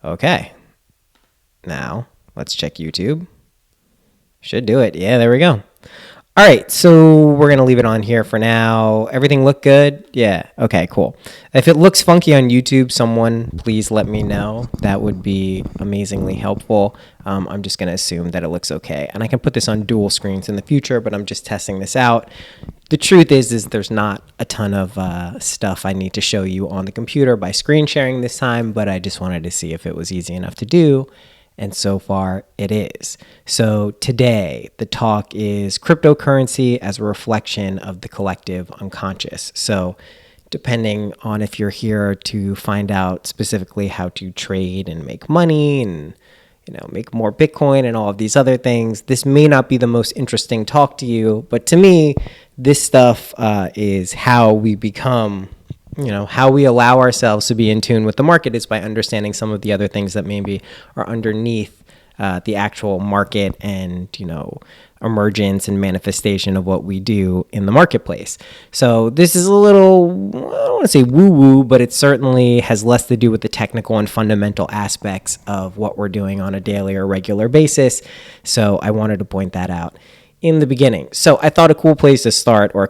Okay. Now, let's check YouTube. Should do it. Yeah, there we go. All right, so we're going to leave it on here for now. Everything look good? Yeah. Okay, cool. If it looks funky on YouTube, someone please let me know. That would be amazingly helpful. I'm just going to assume that it looks okay. And I can put this on dual screens in the future, but I'm just testing this out. The truth is there's not a ton of stuff I need to show you on the computer by screen sharing this time, but I just wanted to see if it was easy enough to do. And so far, it is. So today, the talk is cryptocurrency as a reflection of the collective unconscious. So depending on if you're here to find out specifically how to trade and make money and make more Bitcoin and all of these other things, this may not be the most interesting talk to you. But to me, this stuff is how we become... how we allow ourselves to be in tune with the market is by understanding some of the other things that maybe are underneath the actual market and, emergence and manifestation of what we do in the marketplace. So this is a little, I don't want to say woo-woo, but it certainly has less to do with the technical and fundamental aspects of what we're doing on a daily or regular basis. So I wanted to point that out in the beginning. So I thought a cool place to start, I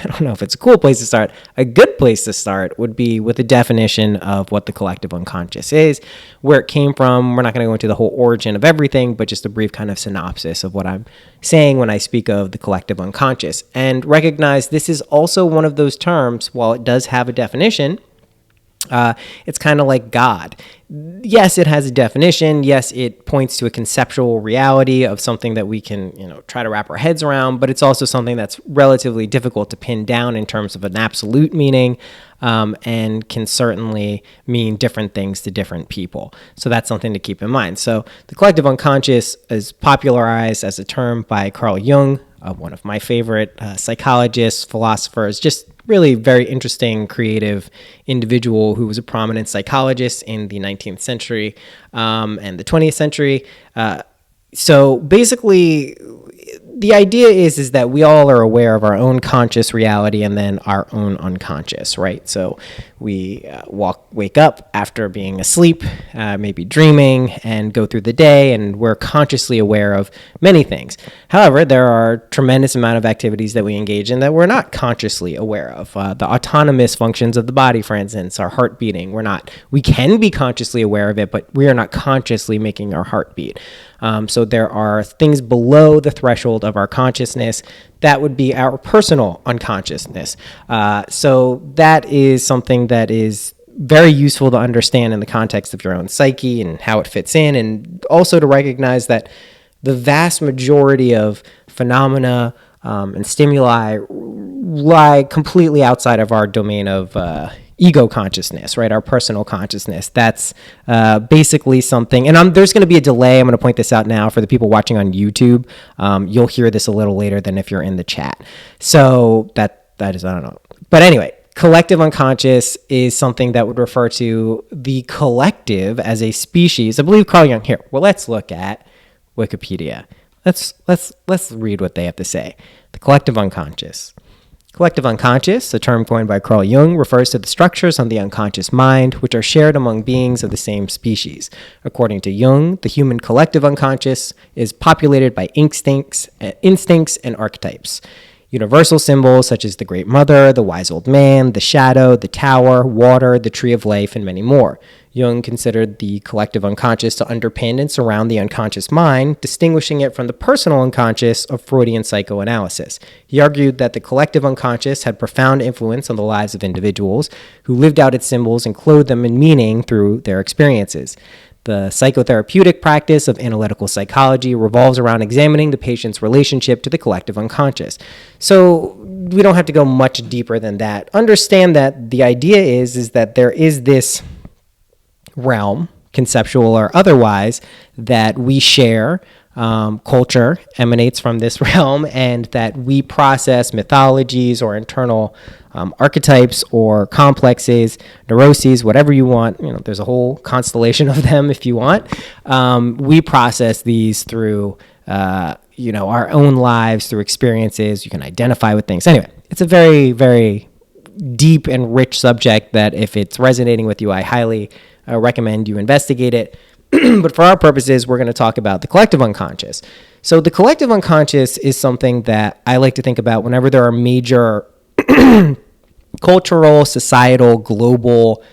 don't know if it's a cool place to start, a good place to start would be with a definition of what the collective unconscious is, where it came from. We're not going to go into the whole origin of everything, but just a brief kind of synopsis of what I'm saying when I speak of the collective unconscious. And recognize this is also one of those terms, while it does have a definition, it's kind of like God. Yes, it has a definition. Yes, it points to a conceptual reality of something that we can, try to wrap our heads around, but it's also something that's relatively difficult to pin down in terms of an absolute meaning, and can certainly mean different things to different people. So that's something to keep in mind. So the collective unconscious is popularized as a term by Carl Jung, one of my favorite psychologists, philosophers, just really very interesting, creative individual who was a prominent psychologist in the 19th century and the 20th century. So basically, the idea is that we all are aware of our own conscious reality and then our own unconscious, right? So we wake up after being asleep, maybe dreaming, and go through the day, and we're consciously aware of many things. However, there are a tremendous amount of activities that we engage in that we're not consciously aware of. The autonomous functions of the body, for instance, our heart beating. We can be consciously aware of it, but we are not consciously making our heart beat. So there are things below the threshold of our consciousness that would be our personal unconsciousness. So that is something that is very useful to understand in the context of your own psyche and how it fits in, and also to recognize that the vast majority of phenomena and stimuli lie completely outside of our domain of ego consciousness, right? Our personal consciousness. That's basically something, and there's going to be a delay. I'm going to point this out now for the people watching on YouTube. You'll hear this a little later than if you're in the chat. So that is, I don't know. But anyway, collective unconscious is something that would refer to the collective as a species. I believe Carl Jung here. Well, let's look at Wikipedia. Let's read what they have to say. The collective unconscious. Collective unconscious, a term coined by Carl Jung, refers to the structures on the unconscious mind which are shared among beings of the same species. According to Jung, the human collective unconscious is populated by instincts and archetypes. Universal symbols such as the Great Mother, the Wise Old Man, the Shadow, the Tower, water, the Tree of Life, and many more. Jung considered the collective unconscious to underpin and surround the unconscious mind, distinguishing it from the personal unconscious of Freudian psychoanalysis. He argued that the collective unconscious had profound influence on the lives of individuals who lived out its symbols and clothed them in meaning through their experiences. The psychotherapeutic practice of analytical psychology revolves around examining the patient's relationship to the collective unconscious. So we don't have to go much deeper than that. Understand that the idea is that there is this realm, conceptual or otherwise, that we share. Culture emanates from this realm, and that we process mythologies or internal archetypes or complexes, neuroses, whatever you want. There's a whole constellation of them if you want. We process these through, our own lives, through experiences. You can identify with things. Anyway, it's a very, very deep and rich subject that if it's resonating with you, I highly recommend you investigate it. But for our purposes, we're going to talk about the collective unconscious. So the collective unconscious is something that I like to think about whenever there are major cultural, societal, global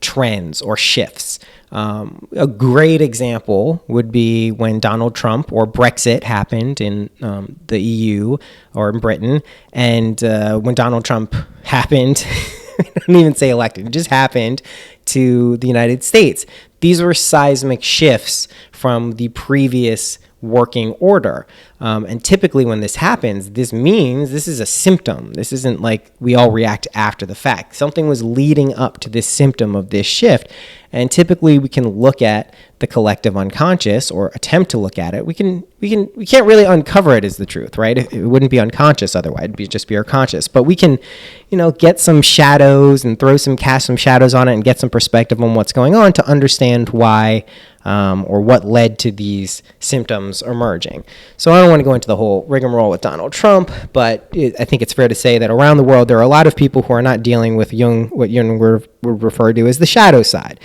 trends or shifts. A great example would be when Donald Trump or Brexit happened in the EU or in Britain. And when Donald Trump happened, I don't even say elected, it just happened to the United States. These were seismic shifts from the previous working order. And typically when this happens, this means this is a symptom. This isn't like we all react after the fact. Something was leading up to this symptom of this shift. And typically we can look at the collective unconscious or attempt to look at it. We can't really uncover it as the truth, right? It wouldn't be unconscious otherwise. It'd just be our conscious. But we can, get some shadows and cast some shadows on it and get some perspective on what's going on to understand why or what led to these symptoms emerging. So I don't want to go into the whole rigmarole with Donald Trump, but I think it's fair to say that around the world, there are a lot of people who are not dealing with what Jung would refer to as the shadow side.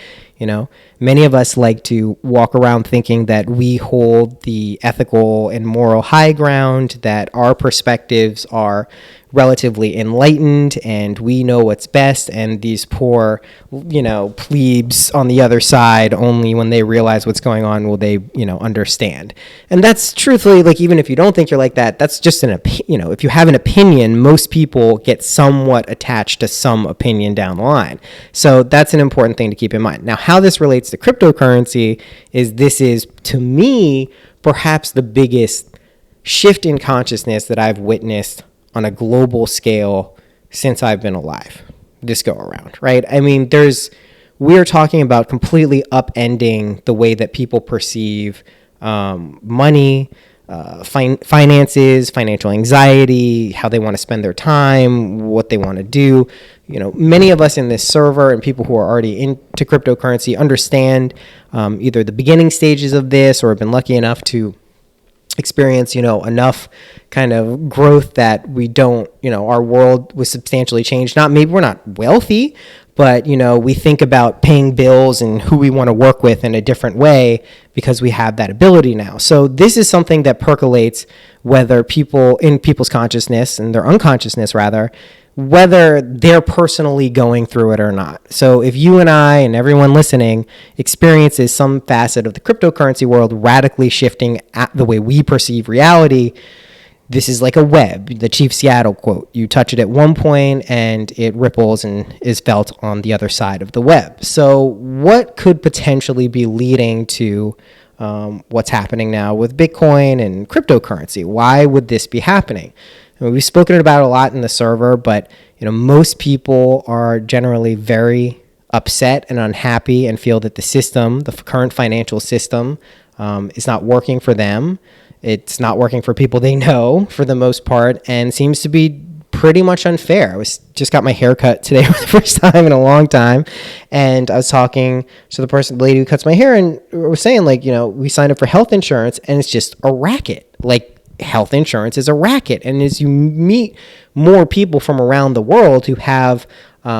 Many of us like to walk around thinking that we hold the ethical and moral high ground, that our perspectives are relatively enlightened and we know what's best, and these poor, plebes on the other side, only when they realize what's going on will they, understand. And that's truthfully, like, even if you don't think you're like that, that's just if you have an opinion, most people get somewhat attached to some opinion down the line. So that's an important thing to keep in mind. Now, how this relates to cryptocurrency is, to me, perhaps the biggest shift in consciousness that I've witnessed on a global scale since I've been alive, this go around, right? I mean, we're talking about completely upending the way that people perceive money, finances, financial anxiety, how they want to spend their time, what they want to do. Many of us in this server and people who are already into cryptocurrency understand either the beginning stages of this or have been lucky enough to experience, enough kind of growth that we don't, our world was substantially changed. Maybe we're not wealthy, but, we think about paying bills and who we want to work with in a different way because we have that ability now. So this is something that percolates whether people's consciousness and their unconsciousness rather, whether they're personally going through it or not. So if you and I and everyone listening experiences some facet of the cryptocurrency world radically shifting at the way we perceive reality, this is like a web, the Chief Seattle quote. You touch it at one point and it ripples and is felt on the other side of the web. So what could potentially be leading to what's happening now with Bitcoin and cryptocurrency? Why would this be happening? We've spoken about it a lot in the server, but most people are generally very upset and unhappy and feel that the current financial system, is not working for them. It's not working for people they know for the most part, and seems to be pretty much unfair. Just got my hair cut today for the first time in a long time, and I was talking to the lady who cuts my hair, and was saying we signed up for health insurance, and it's just a racket. Health insurance is a racket. And as you meet more people from around the world who have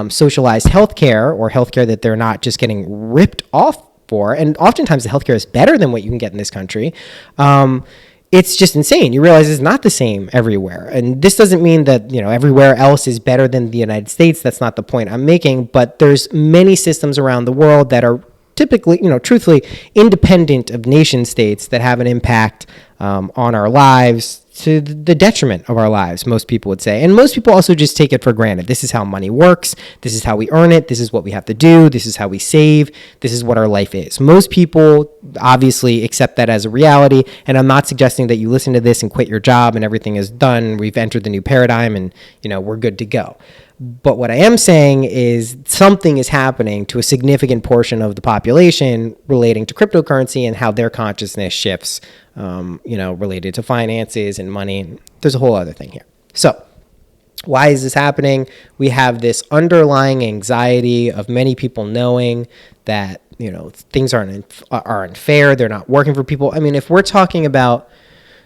socialized healthcare or healthcare that they're not just getting ripped off for, and oftentimes the healthcare is better than what you can get in this country, it's just insane. You realize it's not the same everywhere. And this doesn't mean that, everywhere else is better than the United States. That's not the point I'm making. But there's many systems around the world that are typically, truthfully, independent of nation states that have an impact on our lives to the detriment of our lives, most people would say. And most people also just take it for granted. This is how money works. This is how we earn it. This is what we have to do. This is how we save. This is what our life is. Most people obviously accept that as a reality. And I'm not suggesting that you listen to this and quit your job and everything is done. We've entered the new paradigm and, we're good to go. But what I am saying is something is happening to a significant portion of the population relating to cryptocurrency and how their consciousness shifts, related to finances and money. There's a whole other thing here. So why is this happening? We have this underlying anxiety of many people knowing that, things are unfair. They're not working for people. I mean, if we're talking about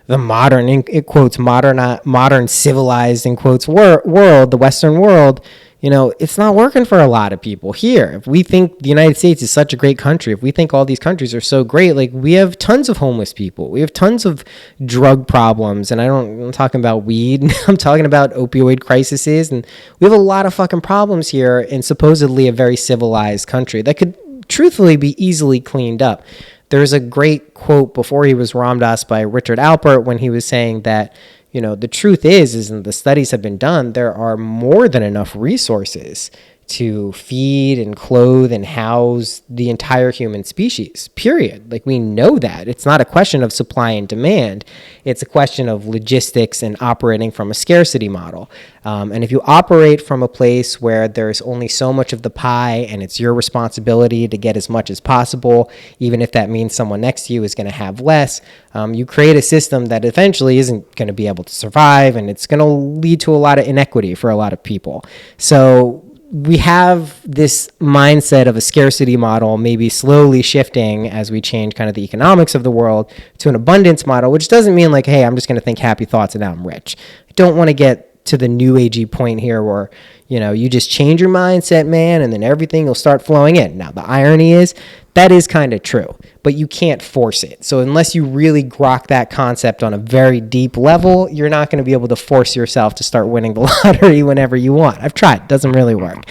the modern, in quotes, modern civilized, in quotes, world, the Western world, it's not working for a lot of people here. If we think the United States is such a great country, if we think all these countries are so great, like we have tons of homeless people, we have tons of drug problems, and I'm talking about weed, I'm talking about opioid crises, and we have a lot of fucking problems here in supposedly a very civilized country that could truthfully be easily cleaned up. There's a great quote before he was Ramdas by Richard Lampert when he was saying that, the truth is, and the studies have been done, there are more than enough resources to feed and clothe and house the entire human species, period. Like, we know that. It's not a question of supply and demand. It's a question of logistics and operating from a scarcity model. And if you operate from a place where there's only so much of the pie and it's your responsibility to get as much as possible, even if that means someone next to you is going to have less, you create a system that eventually isn't going to be able to survive, and it's going to lead to a lot of inequity for a lot of people. So we have this mindset of a scarcity model maybe slowly shifting as we change kind of the economics of the world to an abundance model, which doesn't mean like, hey, I'm just going to think happy thoughts and now I'm rich. I don't want to get to the new agey point here where, you just change your mindset, man, and then everything will start flowing in. Now, the irony is that is kind of true, but you can't force it. So unless you really grok that concept on a very deep level, you're not going to be able to force yourself to start winning the lottery whenever you want. I've tried. It doesn't really work.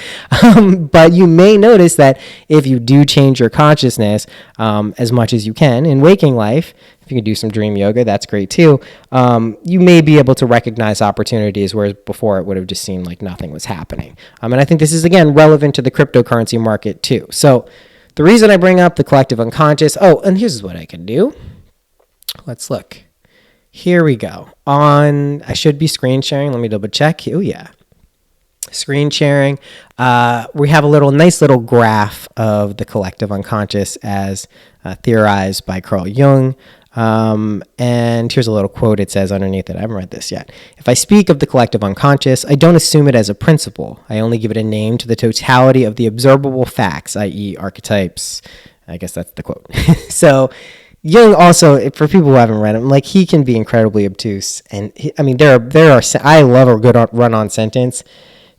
But you may notice that if you do change your consciousness as much as you can in waking life, if you can do some dream yoga, that's great too. You may be able to recognize opportunities, whereas before it would have just seemed like nothing was happening. And I think this is, again, relevant to the cryptocurrency market too. So the reason I bring up the collective unconscious, and here's what I can do. Let's look. Here we go. I should be screen sharing. Let me double check. Oh, yeah. Screen sharing. We have a nice little graph of the collective unconscious as theorized by Carl Jung. And here's a little quote. It says underneath it, I haven't read this yet. If I speak of the collective unconscious, I don't assume it as a principle. I only give it a name to the totality of the observable facts, i.e. archetypes. I guess that's the quote. So Jung also, for people who haven't read him, like, he can be incredibly obtuse. And I love a good run-on sentence.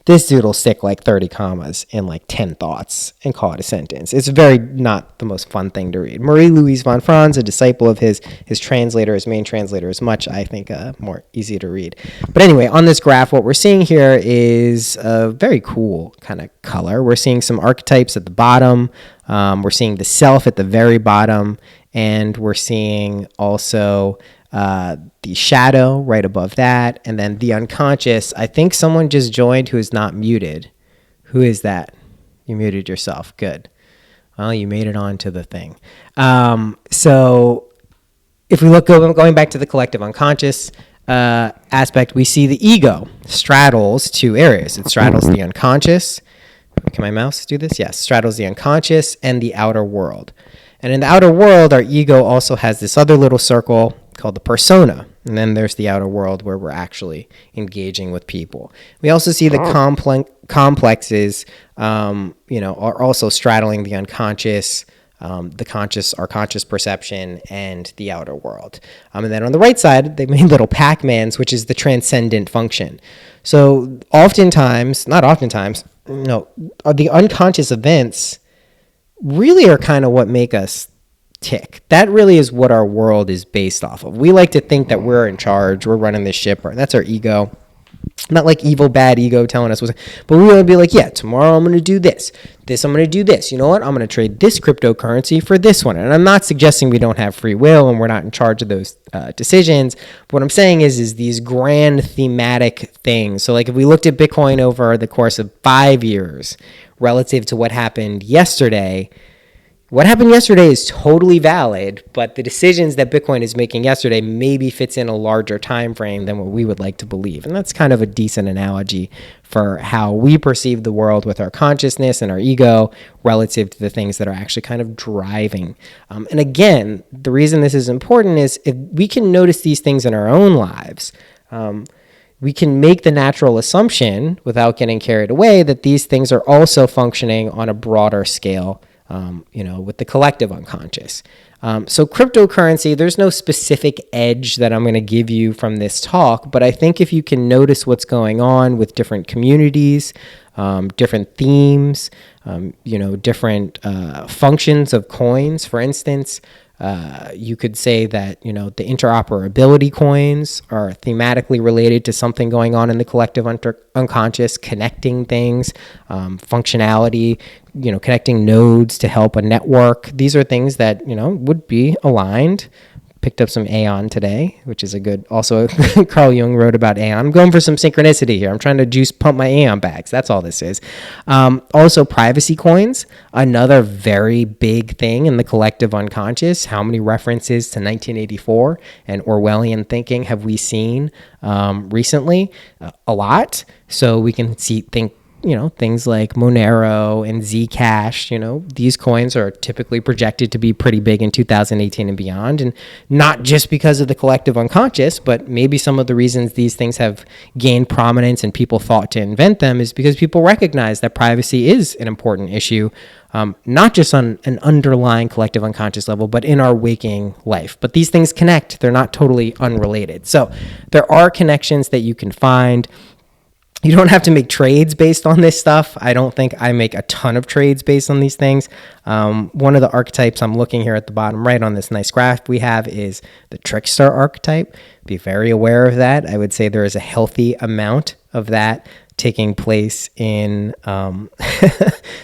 This dude will stick like 30 commas in like 10 thoughts and call it a sentence. It's very not the most fun thing to read. Marie-Louise von Franz, a disciple of his translator, his main translator, is much, I think, more easy to read. But anyway, on this graph, what we're seeing here is a very cool kind of color. We're seeing some archetypes at the bottom. We're seeing the self at the very bottom. And we're seeing also the shadow right above that, and then the unconscious. I think someone just joined who is not muted. Who is that? You muted yourself. Good. Well, you made it onto the thing. So if we look going back to the collective unconscious aspect, we see the ego straddles two areas. It straddles the unconscious. Can my mouse do this? Yes. Straddles the unconscious and the outer world. And in the outer world, our ego also has this other little circle called the persona. And then there's the outer world where we're actually engaging with people. We also see the complexes, are also straddling the unconscious, our conscious perception, and the outer world. And then on the right side, they made little Pac-Mans, which is the transcendent function. So the unconscious events really are kind of what make us tick. That really is what our world is based off of. We like to think that we're in charge, we're running this ship, or that's our ego. Not like evil, bad ego telling us but we want to be like, yeah, tomorrow I'm going to do this, I'm going to do this. You know what? I'm going to trade this cryptocurrency for this one. And I'm not suggesting we don't have free will and we're not in charge of those decisions. But what I'm saying is these grand thematic things. So like if we looked at Bitcoin over the course of 5 years relative to what happened yesterday, what happened yesterday is totally valid, but the decisions that Bitcoin is making yesterday maybe fits in a larger time frame than what we would like to believe. And that's kind of a decent analogy for how we perceive the world with our consciousness and our ego relative to the things that are actually kind of driving. And again, the reason this is important is if we can notice these things in our own lives, we can make the natural assumption without getting carried away that these things are also functioning on a broader scale, with the collective unconscious. So cryptocurrency, there's no specific edge that I'm going to give you from this talk, but I think if you can notice what's going on with different communities, different themes, different functions of coins. For instance, you could say that, the interoperability coins are thematically related to something going on in the collective unconscious, connecting things, functionality, connecting nodes to help a network. These are things that, would be aligned. Picked up some Aeon today, which is a good, also Carl Jung wrote about Aeon. I'm going for some synchronicity here. I'm trying to pump my Aeon bags. That's all this is. Also privacy coins, another very big thing in the collective unconscious. How many references to 1984 and Orwellian thinking have we seen recently? A lot. So we can think things like Monero and Zcash, these coins are typically projected to be pretty big in 2018 and beyond. And not just because of the collective unconscious, but maybe some of the reasons these things have gained prominence and people thought to invent them is because people recognize that privacy is an important issue, not just on an underlying collective unconscious level, but in our waking life. But these things connect. They're not totally unrelated. So there are connections that you can find. You don't have to make trades based on this stuff. I don't think I make a ton of trades based on these things. One of the archetypes I'm looking here at the bottom right on this nice graph we have is the trickster archetype. Be very aware of that. I would say there is a healthy amount of that taking place in the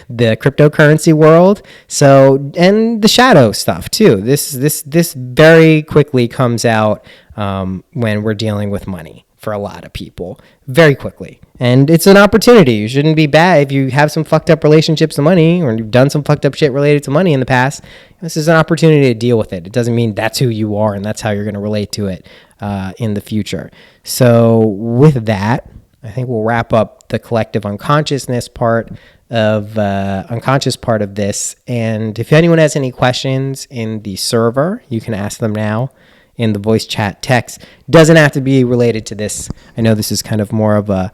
cryptocurrency world. So, and the shadow stuff too. This very quickly comes out when we're dealing with money for a lot of people, very quickly. And it's an opportunity. You shouldn't be bad if you have some fucked up relationships to money, or you've done some fucked up shit related to money in the past. This is an opportunity to deal with it. It doesn't mean that's who you are and that's how you're going to relate to it in the future. So with that, I think we'll wrap up the collective unconsciousness part of unconscious part of this. And if anyone has any questions in the server, you can ask them now in the voice chat text. Doesn't have to be related to this. I know this is kind of more of a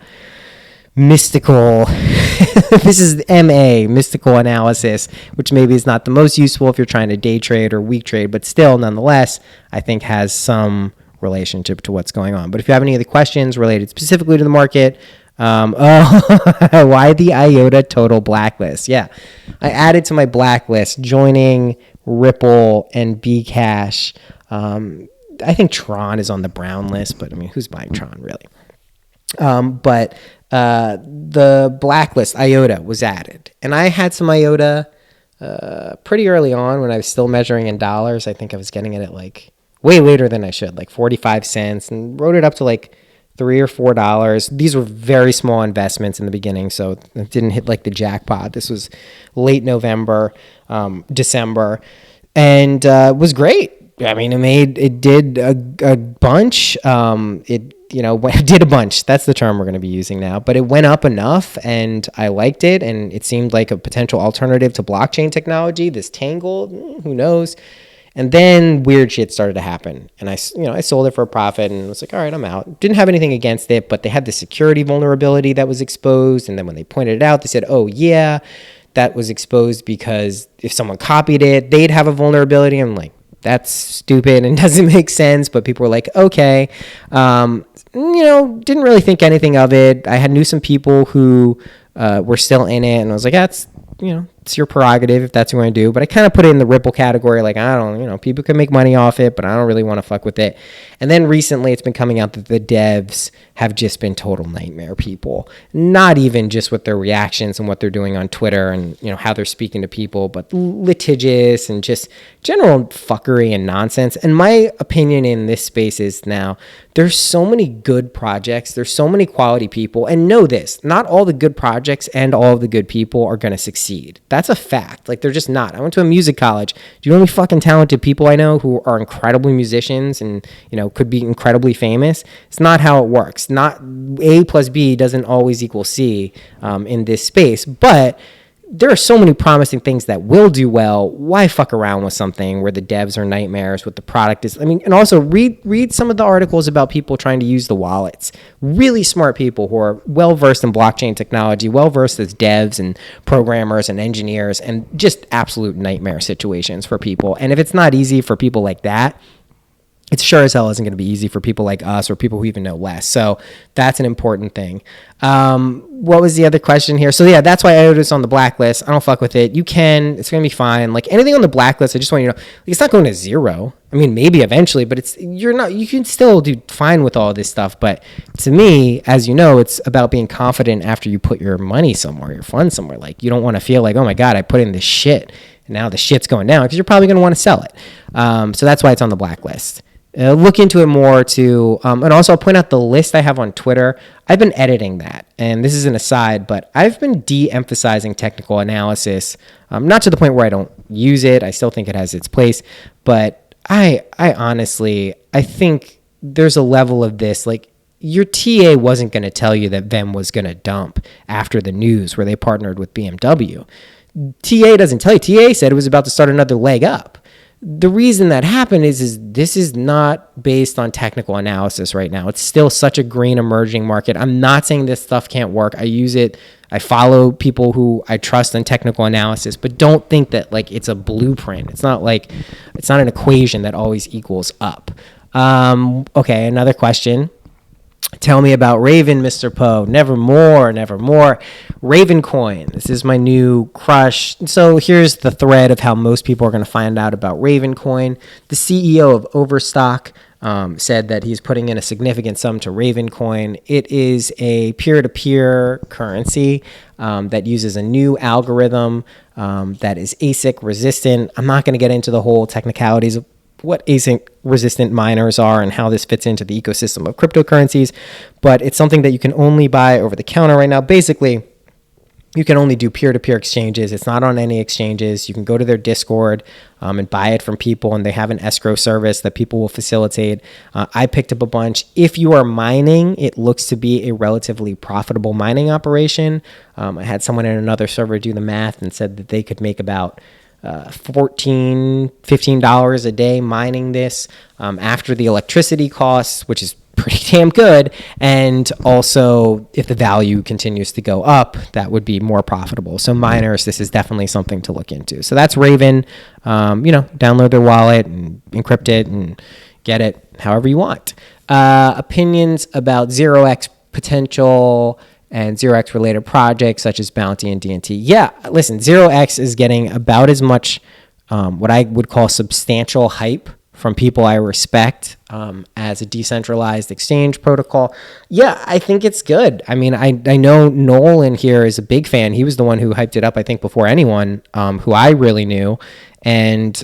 mystical, this is MA, mystical analysis, which maybe is not the most useful if you're trying to day trade or week trade, but still, nonetheless, I think has some relationship to what's going on. But if you have any other questions related specifically to the market, why the IOTA total blacklist? Yeah, I added to my blacklist joining Ripple and Bcash. I think Tron is on the brown list, but I mean, who's buying Tron really? But the blacklist, IOTA, was added. And I had some IOTA pretty early on when I was still measuring in dollars. I think I was getting it at like way later than I should, like 45 cents, and wrote it up to like $3 or $4. These were very small investments in the beginning, so it didn't hit like the jackpot. This was late November, December, and it was great. I mean, it did a bunch. It did a bunch. That's the term we're going to be using now. But it went up enough, and I liked it, and it seemed like a potential alternative to blockchain technology. This Tangled, who knows? And then weird shit started to happen, and I sold it for a profit, and was like, all right, I'm out. Didn't have anything against it, but they had the security vulnerability that was exposed, and then when they pointed it out, they said, oh yeah, that was exposed because if someone copied it, they'd have a vulnerability. I'm like, that's stupid and doesn't make sense. But people were like, okay, didn't really think anything of it. I knew some people who were still in it, and I was like, that's, it's your prerogative if that's what you want to do. But I kind of put it in the Ripple category. Like, I don't, people can make money off it, but I don't really want to fuck with it. And then recently it's been coming out that the devs have just been total nightmare people. Not even just with their reactions and what they're doing on Twitter and, how they're speaking to people, but litigious and just general fuckery and nonsense. And my opinion in this space is now there's so many good projects. There's so many quality people. And know this, not all the good projects and all of the good people are going to succeed. That's a fact. Like, they're just not. I went to a music college. Do you know how many fucking talented people I know who are incredibly musicians and, could be incredibly famous? It's not how it works. Not A plus B doesn't always equal C in this space. But there are so many promising things that will do well. Why fuck around with something where the devs are nightmares, what the product is? I mean, and also read some of the articles about people trying to use the wallets. Really smart people who are well-versed in blockchain technology, well-versed as devs and programmers and engineers, and just absolute nightmare situations for people. And if it's not easy for people like that, It sure as hell isn't going to be easy for people like us or people who even know less. So that's an important thing. What was the other question here? So yeah, that's why IOTA's on the blacklist. I don't fuck with it. You can, it's going to be fine. Like anything on the blacklist, I just want you to know, like, it's not going to zero. I mean, maybe eventually, but you can still do fine with all this stuff. But to me, as you know, it's about being confident after you put your money somewhere, your funds somewhere. Like you don't want to feel like, oh my God, I put in this shit and now the shit's going down, because you're probably going to want to sell it. So that's why it's on the blacklist. Look into it more too. And also I'll point out the list I have on Twitter. I've been editing that, and this is an aside, but I've been de-emphasizing technical analysis, not to the point where I don't use it. I still think it has its place, but I honestly, I think there's a level of this, like your TA wasn't going to tell you that Vem was going to dump after the news where they partnered with BMW. TA doesn't tell you. TA said it was about to start another leg up. The reason that happened is this is not based on technical analysis right now. It's still such a green emerging market. I'm not saying this stuff can't work. I use it. I follow people who I trust in technical analysis, but don't think that like it's a blueprint. It's not an equation that always equals up. Okay, another question. Tell me about Raven, Mr. Poe. Nevermore. Raven coin. This is my new crush. So here's the thread of how most people are going to find out about Raven coin. The CEO of Overstock said that he's putting in a significant sum to Raven coin. It is a peer-to-peer currency that uses a new algorithm that is ASIC resistant. I'm not going to get into the whole technicalities of what async resistant miners are and how this fits into the ecosystem of cryptocurrencies, but it's something that you can only buy over the counter right now. Basically, you can only do peer-to-peer exchanges. It's not on any exchanges. You can go to their Discord and buy it from people, and they have an escrow service that people will facilitate. I picked up a bunch. If you are mining, it looks to be a relatively profitable mining operation. I had someone in another server do the math and said that they could make about $14, $15 a day mining this after the electricity costs, which is pretty damn good. And also, if the value continues to go up, that would be more profitable. So miners, this is definitely something to look into. So that's Raven. Download their wallet and encrypt it and get it however you want. Opinions about 0x potential and 0x related projects such as Bounty and DNT. Yeah, listen, 0x is getting about as much what I would call substantial hype from people I respect as a decentralized exchange protocol. Yeah, I think it's good. I mean, I know Nolan here is a big fan. He was the one who hyped it up, I think, before anyone who I really knew. And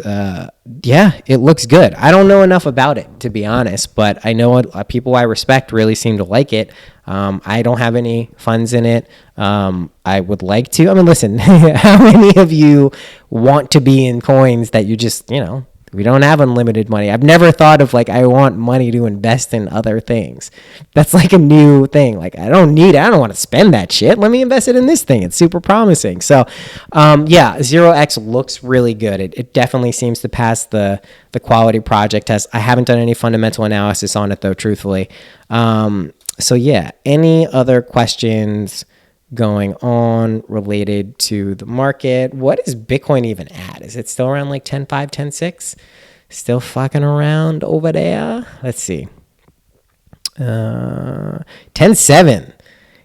yeah, it looks good. I don't know enough about it, to be honest, but I know people I respect really seem to like it. I don't have any funds in it. I would like to. I mean, listen, how many of you want to be in coins that you just, we don't have unlimited money. I've never thought of I want money to invest in other things. That's like a new thing. I don't need it. I don't want to spend that shit. Let me invest it in this thing. It's super promising. So, yeah, 0x looks really good. It definitely seems to pass the quality project test. I haven't done any fundamental analysis on it though, truthfully. So yeah, any other questions going on related to the market? What is Bitcoin even at? Is it still around 10.5, 10.6? Still fucking around over there? Let's see. 10.7.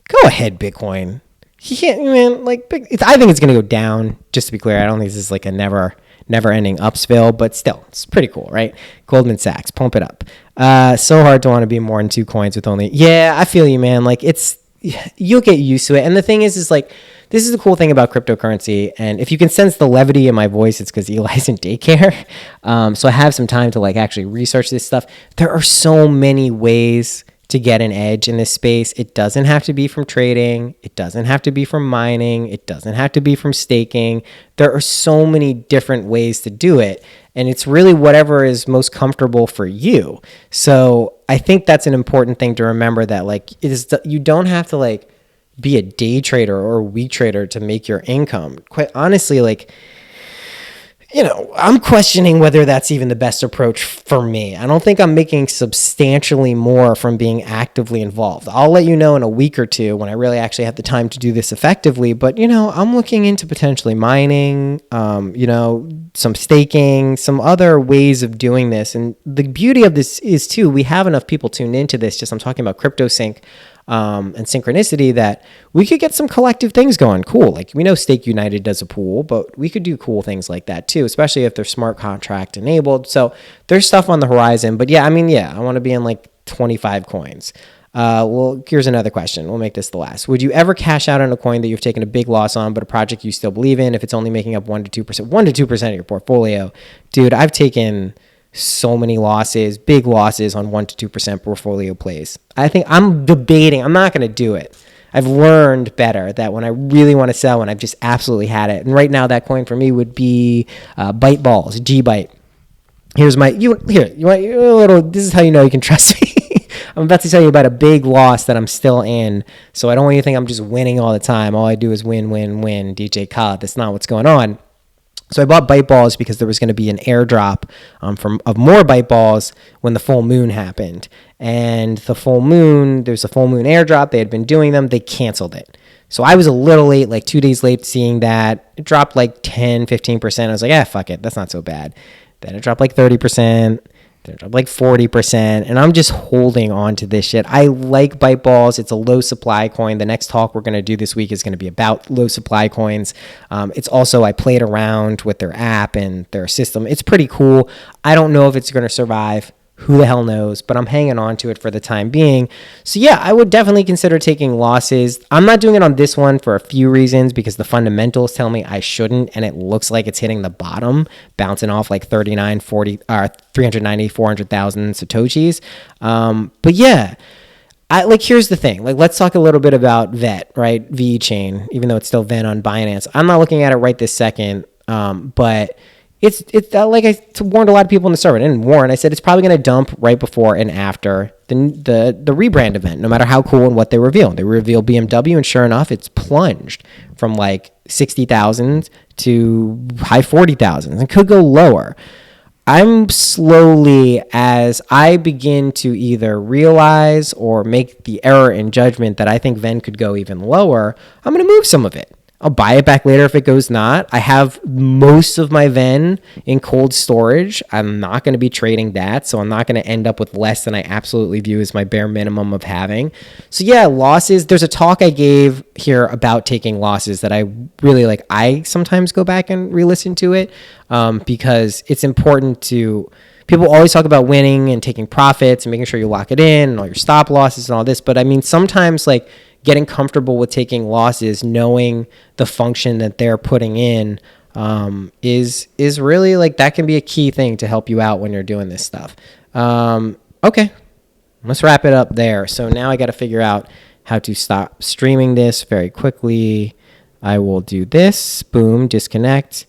Go ahead, Bitcoin. You can't, man, I think it's going to go down, just to be clear. I don't think this is a never-ending upsville, but still, it's pretty cool, right? Goldman Sachs, pump it up. So hard to want to be more than two coins with only... Yeah, I feel you, man. You'll get used to it. And the thing is this is the cool thing about cryptocurrency. And if you can sense the levity in my voice, it's because Eli's in daycare. So I have some time to actually research this stuff. There are so many ways to get an edge in this space. It doesn't have to be from trading. It doesn't have to be from mining. It doesn't have to be from staking. There are so many different ways to do it. And it's really whatever is most comfortable for you. So I think that's an important thing to remember, that you don't have to be a day trader or a week trader to make your income. Quite honestly, I'm questioning whether that's even the best approach for me. I don't think I'm making substantially more from being actively involved. I'll let you know in a week or two when I really actually have the time to do this effectively. But, I'm looking into potentially mining, some staking, some other ways of doing this. And the beauty of this is, too, we have enough people tuned into this. Just I'm talking about cryptosync. And synchronicity, that we could get some collective things going. Cool. Like, we know Stake United does a pool, but we could do cool things like that too, especially if they're smart contract enabled. So there's stuff on the horizon. But I want to be in like 25 coins. Well, here's another question. We'll make this the last. Would you ever cash out on a coin that you've taken a big loss on, but a project you still believe in, if it's only making up 1% to 2% of your portfolio? Dude, I've taken so many losses, big losses on 1% to 2% portfolio plays. I think I'm debating. I'm not going to do it. I've learned better that when I really want to sell, and I've just absolutely had it. And right now, that coin for me would be Byte Balls, G-Byte. Here's my you want a little. This is how you know you can trust me. I'm about to tell you about a big loss that I'm still in. So I don't want you to think I'm just winning all the time. All I do is win, win, win. DJ Khaled. That's not what's going on. So I bought Byte Balls because there was going to be an airdrop of more Byte Balls when the full moon happened. And there's a full moon airdrop. They had been doing them. They canceled it. So I was a little late, like 2 days late seeing that. It dropped like 10, 15%. I was like, fuck it. That's not so bad. Then it dropped like 30%. Then it dropped like 40%. And I'm just holding on to this shit. I like Byte Balls. It's a low supply coin. The next talk we're going to do this week is going to be about low supply coins. It's also, I played around with their app and their system. It's pretty cool. I don't know if it's going to survive. Who the hell knows? But I'm hanging on to it for the time being. So I would definitely consider taking losses. I'm not doing it on this one for a few reasons, because the fundamentals tell me I shouldn't, and it looks like it's hitting the bottom, bouncing off like 39, 40, 390, 400,000 Satoshis. Here's the thing. Like, let's talk a little bit about VET, right? VE Chain, even though it's still VET on Binance. I'm not looking at it right this second, but it's like I warned a lot of people in the server. I didn't warn. I said it's probably going to dump right before and after the rebrand event, no matter how cool and what they reveal. They reveal BMW, and sure enough, it's plunged from like 60,000 to high 40,000s. It could go lower. I'm slowly, as I begin to either realize or make the error in judgment that I think VEN could go even lower, I'm going to move some of it. I'll buy it back later if it goes not. I have most of my VEN in cold storage. I'm not going to be trading that, so I'm not going to end up with less than I absolutely view as my bare minimum of having. So losses. There's a talk I gave here about taking losses that I really like. I sometimes go back and re-listen to it because it's important to... People always talk about winning and taking profits and making sure you lock it in and all your stop losses and all this. But I mean, sometimes like getting comfortable with taking losses, knowing the function that they're putting in is really like, that can be a key thing to help you out when you're doing this stuff. Okay, let's wrap it up there. So now I got to figure out how to stop streaming this very quickly. I will do this. Boom, disconnect.